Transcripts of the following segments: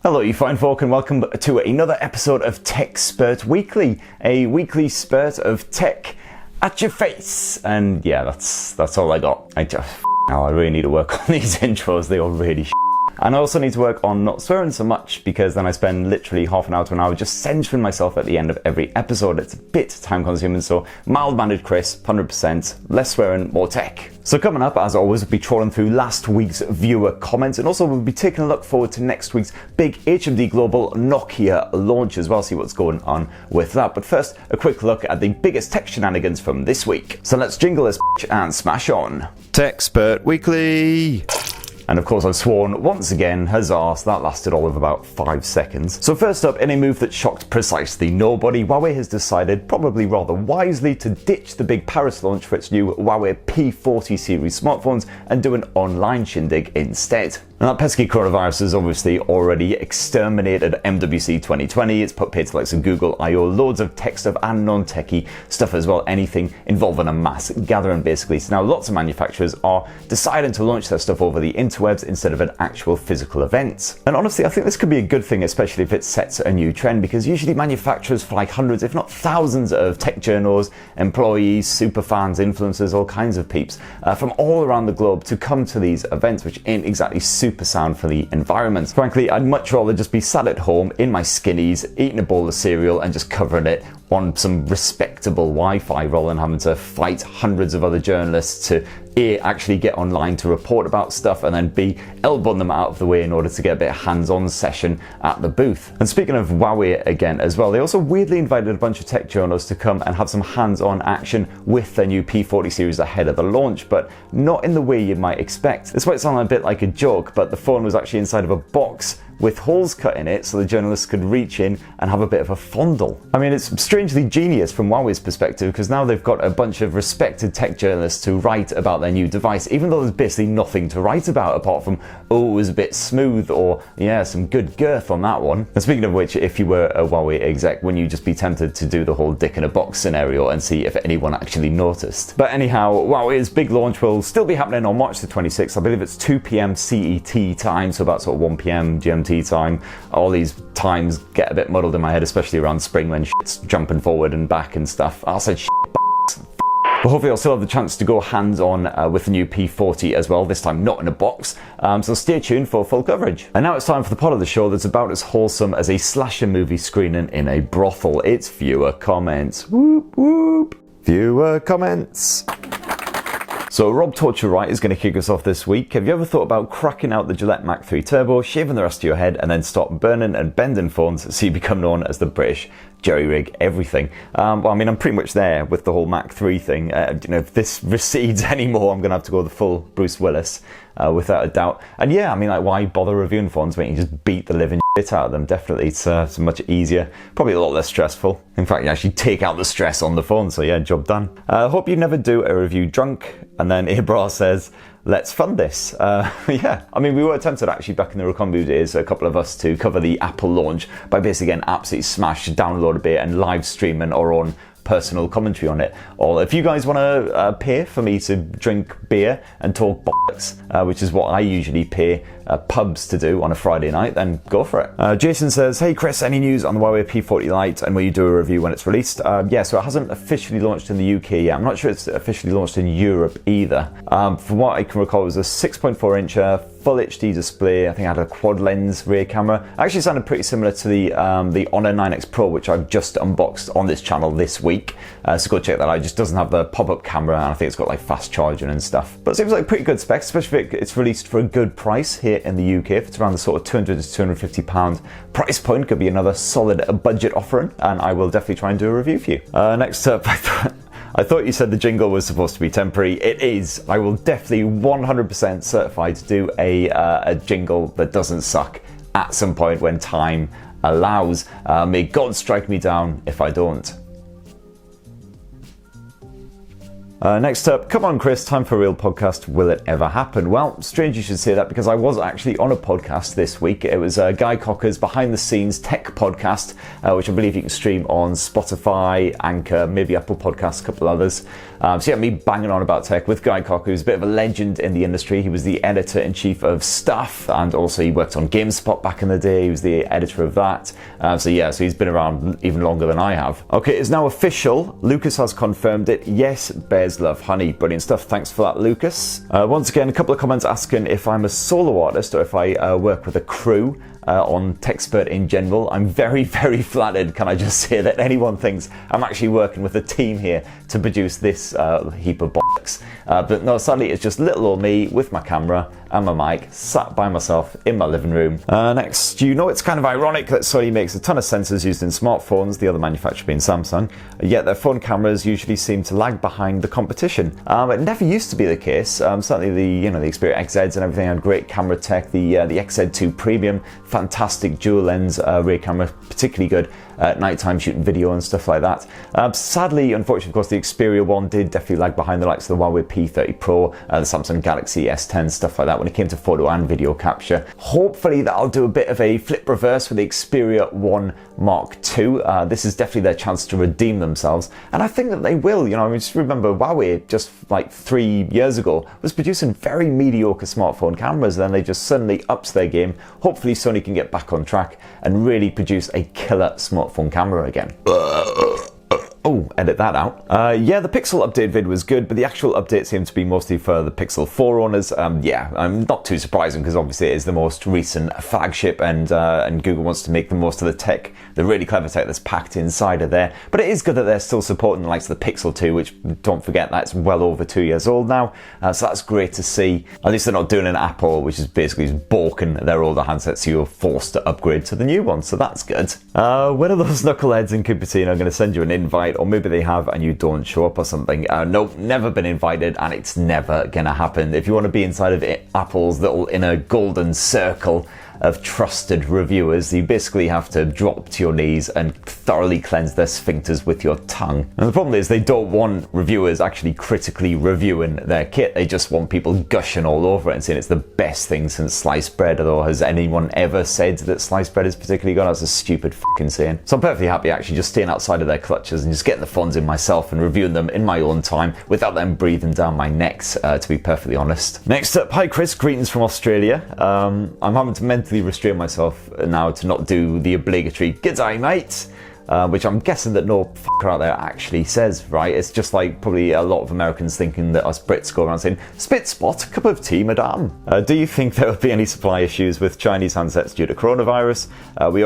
Hello you fine folk and welcome to another episode of Tech Spurt Weekly, a weekly spurt of tech at your face. And yeah, that's all I got. I really need to work on these intros, they are really And I also need to work on not swearing so much, because then I spend literally half an hour to an hour just censoring myself at the end of every episode. It's a bit time consuming, so mild-mannered Chris, 100%, less swearing, more tech. So coming up, as always, we'll be trawling through last week's viewer comments, and also we'll be taking a look forward to next week's big HMD Global Nokia launch as well, see what's going on with that. But first, a quick look at the biggest tech shenanigans from this week. So let's jingle this and smash on. Tech Spurt Weekly! And of course I've sworn once again, huzzah, so that lasted all of about 5 seconds. So first up, in a move that shocked precisely nobody, Huawei has decided, probably rather wisely, to ditch the big Paris launch for its new Huawei P40 series smartphones and do an online shindig instead. And that pesky coronavirus has obviously already exterminated MWC 2020, it's put paid to likes of Google I.O., loads of tech stuff and non-techie stuff as well, anything involving a mass gathering basically. So now lots of manufacturers are deciding to launch their stuff over the interwebs instead of an actual physical event. And honestly, I think this could be a good thing, especially if it sets a new trend, because usually manufacturers fly hundreds, if not thousands of tech journals, employees, superfans, influencers, all kinds of peeps from all around the globe to come to these events, which ain't exactly super sound for the environment. Frankly, I'd much rather just be sat at home in my skinnies, eating a bowl of cereal and just covering it on some respectable Wi-Fi rather than having to fight hundreds of other journalists to A, actually get online to report about stuff, and then B, elbowing them out of the way in order to get a bit of hands-on session at the booth. And speaking of Huawei again as well, they also weirdly invited a bunch of tech journalists to come and have some hands-on action with their new P40 series ahead of the launch, but not in the way you might expect. This might sound a bit like a joke, but the phone was actually inside of a box with holes cut in it so the journalists could reach in and have a bit of a fondle. I mean, it's strangely genius from Huawei's perspective, because now they've got a bunch of respected tech journalists to write about their new device, even though there's basically nothing to write about apart from, oh, it was a bit smooth, or yeah, some good girth on that one. And speaking of which, if you were a Huawei exec, wouldn't you just be tempted to do the whole dick in a box scenario and see if anyone actually noticed? But anyhow, Huawei's big launch will still be happening on March the 26th. I believe it's 2 p.m. CET time, so about sort of 1 p.m. GMT time. All these times get a bit muddled in my head, especially around spring when shit's jumping forward and back and stuff. I said shit. But hopefully I'll still have the chance to go hands-on with the new P40 as well, this time not in a box, so stay tuned for full coverage. And now it's time for the part of the show that's about as wholesome as a slasher movie screening in a brothel. It's viewer comments. Whoop whoop. Viewer comments. So Rob Torture Wright is going to kick us off this week. Have you ever thought about cracking out the Gillette Mac 3 Turbo, shaving the rest of your head, and then stop burning and bending phones so you become known as the British jerry rig everything? Well, I mean, I'm pretty much there with the whole Mac 3 thing. If this recedes anymore, I'm going to have to go the full Bruce Willis, without a doubt. And yeah, I mean, like, why bother reviewing phones when you just beat the living shit out of them? Definitely, it's much easier, probably a lot less stressful. In fact, you actually take out the stress on the phone, so yeah, job done. Hope you never do a review drunk. And then Ibra says, let's fund this. Yeah, I mean, we were tempted actually back in the Recombu days, a couple of us, to cover the Apple launch by basically getting absolutely smashed, download a bit and live streaming our own personal commentary on it. Or if you guys want to pay for me to drink beer and talk bollocks, which is what I usually pay pubs to do on a Friday night, then go for it. Jason says, hey Chris, any news on the Huawei P40 Lite, and will you do a review when it's released? Yeah, so it hasn't officially launched in the UK yet. I'm not sure it's officially launched in Europe either. From what I can recall, it was a 6.4 inch full HD display. I think it had a quad lens rear camera. Actually sounded pretty similar to the Honor 9X Pro, which I've just unboxed on this channel this week. So go check that out. It just doesn't have the pop-up camera, and I think it's got like fast charging and stuff. But it seems like pretty good specs, especially if it's released for a good price here in the UK. If it's around the sort of £200 to £250 price point, could be another solid budget offering, and I will definitely try and do a review for you. Next up, I thought you said the jingle was supposed to be temporary. It is. I will definitely 100% certify to do a jingle that doesn't suck at some point when time allows. May God strike me down if I don't. Next up, come on Chris, time for a real podcast. Will it ever happen? Well, strange you should say that because I was actually on a podcast this week. It was Guy Cocker's Behind the Scenes Tech podcast, which I believe you can stream on Spotify, Anchor, maybe Apple Podcasts, a couple others. So yeah, me banging on about tech with Guy Cocker, who's a bit of a legend in the industry. He was the editor-in-chief of Stuff, and also he worked on GameSpot back in the day. He was the editor of that. So he's been around even longer than I have. Okay, it's now official. Lucas has confirmed it. Yes, bears love honey. Brilliant stuff. Thanks for that, Lucas. Once again, a couple of comments asking if I'm a solo artist or if I work with a crew. On TechSpurt in general. I'm very, very flattered, can I just say, that anyone thinks I'm actually working with a team here to produce this heap of bollocks. But no, sadly, it's just little old me with my camera and my mic, sat by myself in my living room. Next, you know, it's kind of ironic that Sony makes a ton of sensors used in smartphones, the other manufacturer being Samsung, yet their phone cameras usually seem to lag behind the competition. It never used to be the case. Certainly the Xperia XZs and everything had great camera tech. The XZ2 Premium, fantastic dual lens rear camera, particularly good at nighttime shooting video and stuff like that. Sadly, unfortunately, of course, the Xperia one did definitely lag behind the likes of the Huawei P40 Pro, the Samsung Galaxy S10, stuff like that when it came to photo and video capture. Hopefully that'll do a bit of a flip reverse with the Xperia 1 Mark II. This is definitely their chance to redeem themselves, and I think that they will. You know, I mean, just remember Huawei just like 3 years ago was producing very mediocre smartphone cameras, then they just suddenly ups their game. Hopefully Sony can get back on track and really produce a killer smartphone camera again. Oh, edit that out. Yeah, the Pixel update vid was good, but the actual update seemed to be mostly for the Pixel 4 owners. Not too surprising because obviously it is the most recent flagship, and Google wants to make the most of the tech, the really clever tech that's packed inside of there. But it is good that they're still supporting the likes of the Pixel 2, which, don't forget, that's well over 2 years old now. So that's great to see. At least they're not doing an Apple, which is basically balking their older handsets, so you're forced to upgrade to the new one. So that's good. When are those knuckleheads in Cupertino going to send you an invite? Or maybe they have and you don't show up or something. Nope, never been invited, and it's never gonna happen. If you want to be inside of Apple's little inner golden circle of trusted reviewers, you basically have to drop to your knees and thoroughly cleanse their sphincters with your tongue. And the problem is they don't want reviewers actually critically reviewing their kit. They just want people gushing all over it and saying it's the best thing since sliced bread. Although, has anyone ever said that sliced bread is particularly good? That's a stupid fucking saying. So I'm perfectly happy actually just staying outside of their clutches and just getting the phones in myself and reviewing them in my own time without them breathing down my necks, to be perfectly honest. Next up, hi Chris, greetings from Australia. I'm having to mentally restrain myself now to not do the obligatory "G'day, mate," which I'm guessing that no fucker out there actually says, right? It's just like probably a lot of Americans thinking that us Brits go around saying "Spit spot, cup of tea, madame." Do you think there will be any supply issues with Chinese handsets due to coronavirus? We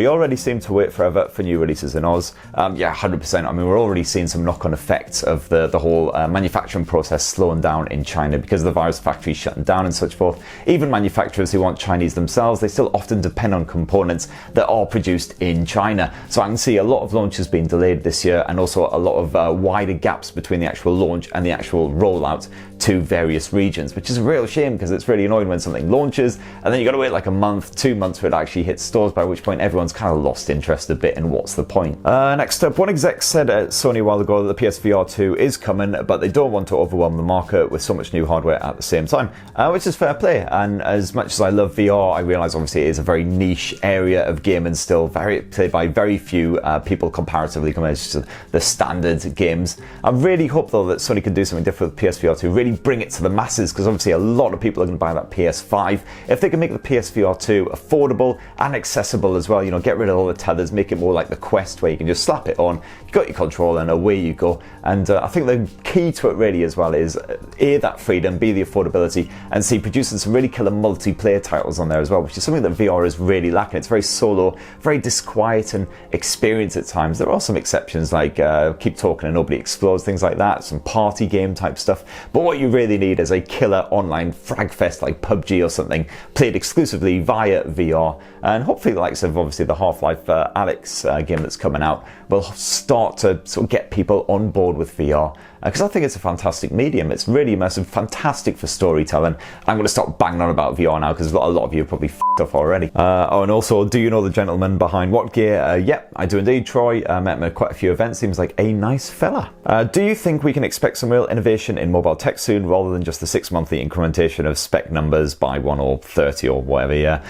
already seem to wait forever for new releases in Oz. Yeah, 100%. I mean, we're already seeing some knock-on effects of the whole manufacturing process slowing down in China because of the virus factories shutting down and such forth. Even manufacturers who aren't Chinese themselves, they still often depend on components that are produced in China. So I can see a lot of launches being delayed this year, and also a lot of wider gaps between the actual launch and the actual rollout to various regions, which is a real shame because it's really annoying when something launches and then you got to wait like a month, 2 months for it to actually hit stores, by which point everyone's kind of lost interest a bit in what's the point. Next up, one exec said at Sony a while ago that the PSVR 2 is coming, but they don't want to overwhelm the market with so much new hardware at the same time, which is fair play. And as much as I love VR, I realise obviously it is a very niche area of gaming still, played by very few people comparatively compared to the standard games. I really hope though that Sony can do something different with PSVR 2, really bring it to the masses, because obviously a lot of people are going to buy that PS5. If they can make the PSVR 2 affordable and accessible as well, you know, get rid of all the tethers, make it more like the Quest where you can just slap it on, you got your controller and away you go. And I think the key to it really as well is A, that freedom, B, the affordability, and C, producing some really killer multiplayer titles on there as well, which is something that VR is really lacking. It's very solo, very disquieting experience at times. There are some exceptions like Keep Talking and Nobody Explodes, things like that, some party game type stuff. But what you really need is a killer online frag fest like PUBG or something, played exclusively via VR. And hopefully the likes of obviously the Half-Life Alyx game that's coming out will start to sort of get people on board with VR because I think it's a fantastic medium. It's really immersive, fantastic for storytelling. I'm going to stop banging on about VR now because a lot of you are probably f***ed off already. And also, do you know the gentleman behind What Gear? Yep, I do indeed. Troy, met him at quite a few events. Seems like a nice fella. Do you think we can expect some real innovation in mobile tech soon rather than just the 6 monthly incrementation of spec numbers by 1 or 30 or whatever? Yeah,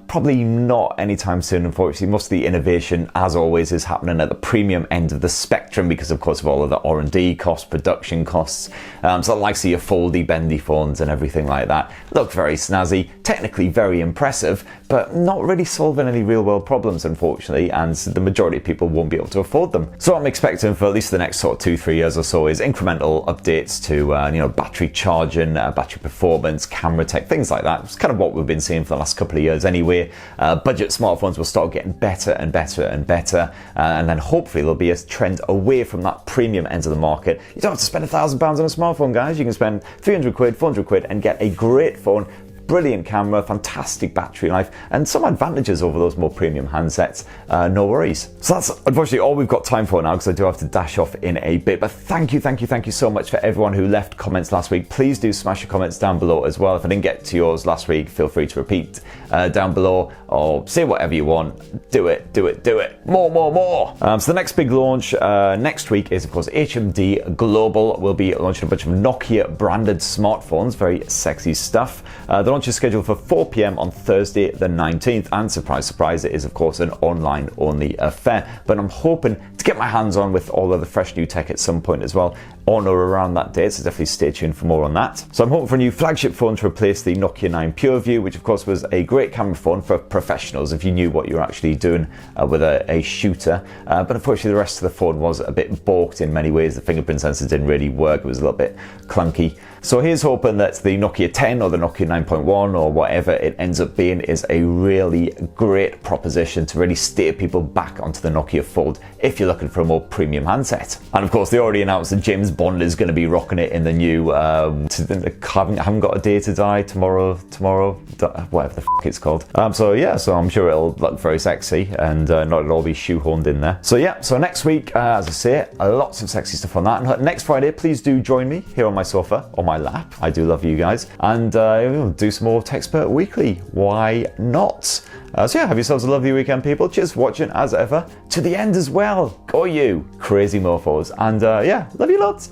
probably not anytime soon, unfortunately. Most of the innovation, as always, is happening at the premium end of the spectrum because, of course, of all of the R&D costs, production costs. So the likes of your foldy, bendy phones and everything like that look very snazzy, technically very impressive, but not really solving any real-world problems, unfortunately, and the majority of people won't be able to afford them. So what I'm expecting for at least the next sort of 2-3 years or so is incremental updates to battery charging, battery performance, camera tech, things like that. It's kind of what we've been seeing for the last couple of years anyway. Budget smartphones will start getting better and better and better, and then hopefully there'll be a trend away from that premium end of the market. You don't have to spend £1,000 on a smartphone, guys. You can spend 300 quid, 400 quid and get a great phone, brilliant camera, fantastic battery life, and some advantages over those more premium handsets. No worries. So that's unfortunately all we've got time for now, because I do have to dash off in a bit. But thank you so much for everyone who left comments last week. Please do smash your comments down below as well. If I didn't get to yours last week, feel free to repeat down below or say whatever you want. Do it. More. So the nenext big launch next week is, of course, HMD Global. We'll be launching a bunch of Nokia branded smartphones. Very sexy stuff. The launch is scheduled for 4 p.m. on Thursday the 19th, and surprise, it is of course an online only affair, but I'm hoping to get my hands on with all of the fresh new tech at some point as well on or around that date, so definitely stay tuned for more on that. So I'm hoping for a new flagship phone to replace the Nokia 9 PureView, which of course was a great camera phone for professionals if you knew what you were actually doing with a shooter, but unfortunately the rest of the phone was a bit balked in many ways. The fingerprint sensor didn't really work, it was a little bit clunky. So here's hoping that the Nokia 10 or the Nokia 9.1 or whatever it ends up being is a really great proposition to really steer people back onto the Nokia Fold if you're looking for a more premium handset. And of course they already announced that James Bond is going to be rocking it in the new haven't got a day to die tomorrow, whatever the f it's called. So I'm sure it'll look very sexy and not at all be shoehorned in there. So next week, as I say, lots of sexy stuff on that. And next Friday, please do join me here on my sofa, on my lap. I do love you guys, and we'll do some more TechSpurt Weekly. Why not? Have yourselves a lovely weekend, people. Cheers for watching as ever to the end as well. Go you, crazy mofos, and love you lots.